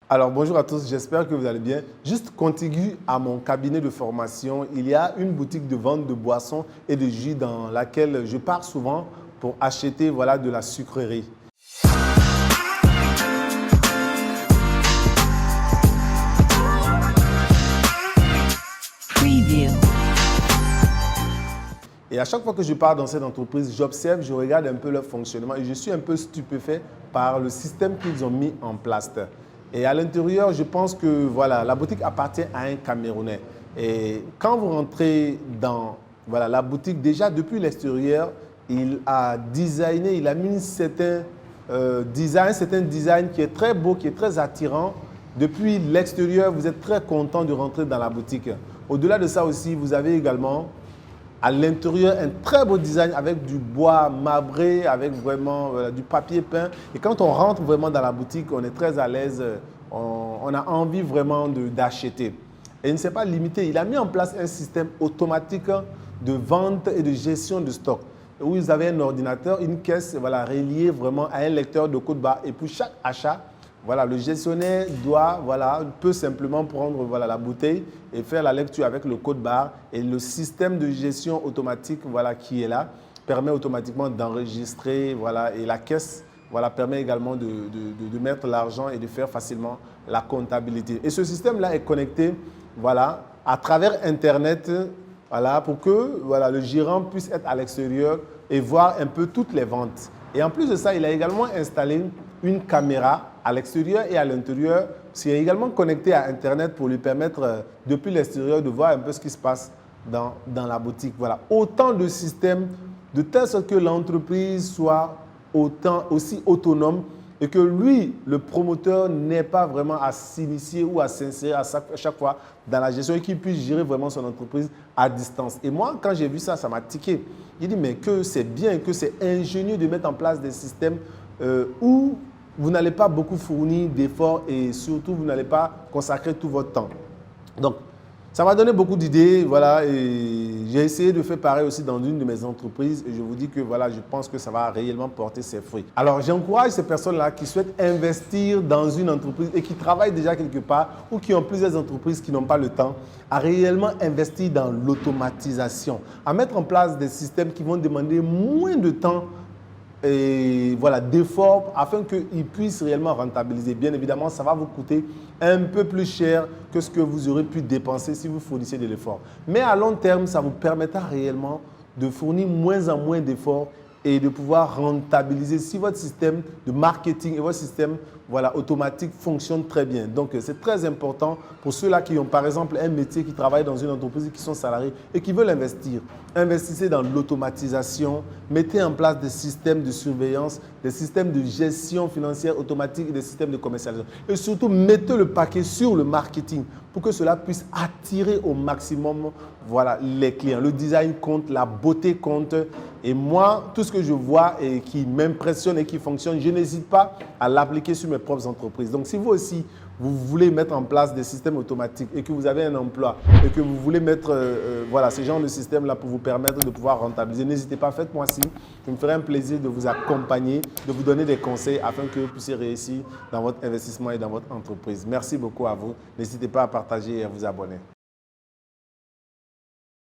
Alors bonjour à tous, j'espère que vous allez bien. Juste contigu à mon cabinet de formation, il y a une boutique de vente de boissons et de jus dans laquelle je pars souvent pour acheter de la sucrerie. Preview. Et à chaque fois que je pars dans cette entreprise, j'observe, je regarde un peu leur fonctionnement et je suis un peu stupéfait par le système qu'ils ont mis en place. Et à l'intérieur, je pense que la boutique appartient à un Camerounais. Et quand vous rentrez dans la boutique, déjà depuis l'extérieur, il a designé, il a mis un certain design qui est très beau, qui est très attirant. Depuis l'extérieur, vous êtes très content de rentrer dans la boutique. Au-delà de ça aussi, vous avez également à l'intérieur, un très beau design avec du bois marbré, avec vraiment du papier peint. Et quand on rentre vraiment dans la boutique, on est très à l'aise, on a envie vraiment d'acheter. Et il ne s'est pas limité, il a mis en place un système automatique de vente et de gestion de stock. Où vous avez un ordinateur, une caisse reliée vraiment à un lecteur de code barre. Et pour chaque achat, le gestionnaire peut simplement prendre la bouteille et faire la lecture avec le code barre. Et le système de gestion automatique qui est là permet automatiquement d'enregistrer. Et la caisse permet également de mettre l'argent et de faire facilement la comptabilité. Et ce système-là est connecté à travers Internet pour que le gérant puisse être à l'extérieur et voir un peu toutes les ventes. Et en plus de ça, il a également installé une caméra à l'extérieur et à l'intérieur. C'est également connecté à Internet pour lui permettre, depuis l'extérieur, de voir un peu ce qui se passe dans la boutique. Autant de systèmes de telle sorte que l'entreprise soit aussi autonome et que lui, le promoteur, n'ait pas vraiment à s'initier ou à s'insérer à chaque fois dans la gestion et qu'il puisse gérer vraiment son entreprise à distance. Et moi, quand j'ai vu ça, ça m'a tiqué. J'ai dit, mais que c'est bien, que c'est ingénieux de mettre en place des systèmes où vous n'allez pas beaucoup fournir d'efforts et surtout, vous n'allez pas consacrer tout votre temps. Donc, ça m'a donné beaucoup d'idées, et j'ai essayé de faire pareil aussi dans une de mes entreprises et je vous dis que je pense que ça va réellement porter ses fruits. Alors, j'encourage ces personnes-là qui souhaitent investir dans une entreprise et qui travaillent déjà quelque part ou qui ont plusieurs entreprises qui n'ont pas le temps à réellement investir dans l'automatisation, à mettre en place des systèmes qui vont demander moins de temps et d'efforts afin qu'ils puissent réellement rentabiliser. Bien évidemment, ça va vous coûter un peu plus cher que ce que vous aurez pu dépenser si vous fournissez de l'effort. Mais à long terme, ça vous permettra réellement de fournir moins en moins d'efforts et de pouvoir rentabiliser si votre système de marketing et votre système automatique fonctionne très bien. Donc, c'est très important pour ceux-là qui ont, par exemple, un métier, qui travaillent dans une entreprise, qui sont salariés et qui veulent investir. Investissez dans l'automatisation, mettez en place des systèmes de surveillance, des systèmes de gestion financière automatique et des systèmes de commercialisation. Et surtout, mettez le paquet sur le marketing pour que cela puisse attirer au maximum les clients. Le design compte, la beauté compte. Et moi, tout ce que je vois et qui m'impressionne et qui fonctionne, je n'hésite pas à l'appliquer sur mes propres entreprises. Donc, si vous aussi, vous voulez mettre en place des systèmes automatiques et que vous avez un emploi et que vous voulez mettre ce genre de système-là pour vous permettre de pouvoir rentabiliser, n'hésitez pas, faites-moi signe. Je me ferai un plaisir de vous accompagner, de vous donner des conseils afin que vous puissiez réussir dans votre investissement et dans votre entreprise. Merci beaucoup à vous. N'hésitez pas à partager et à vous abonner.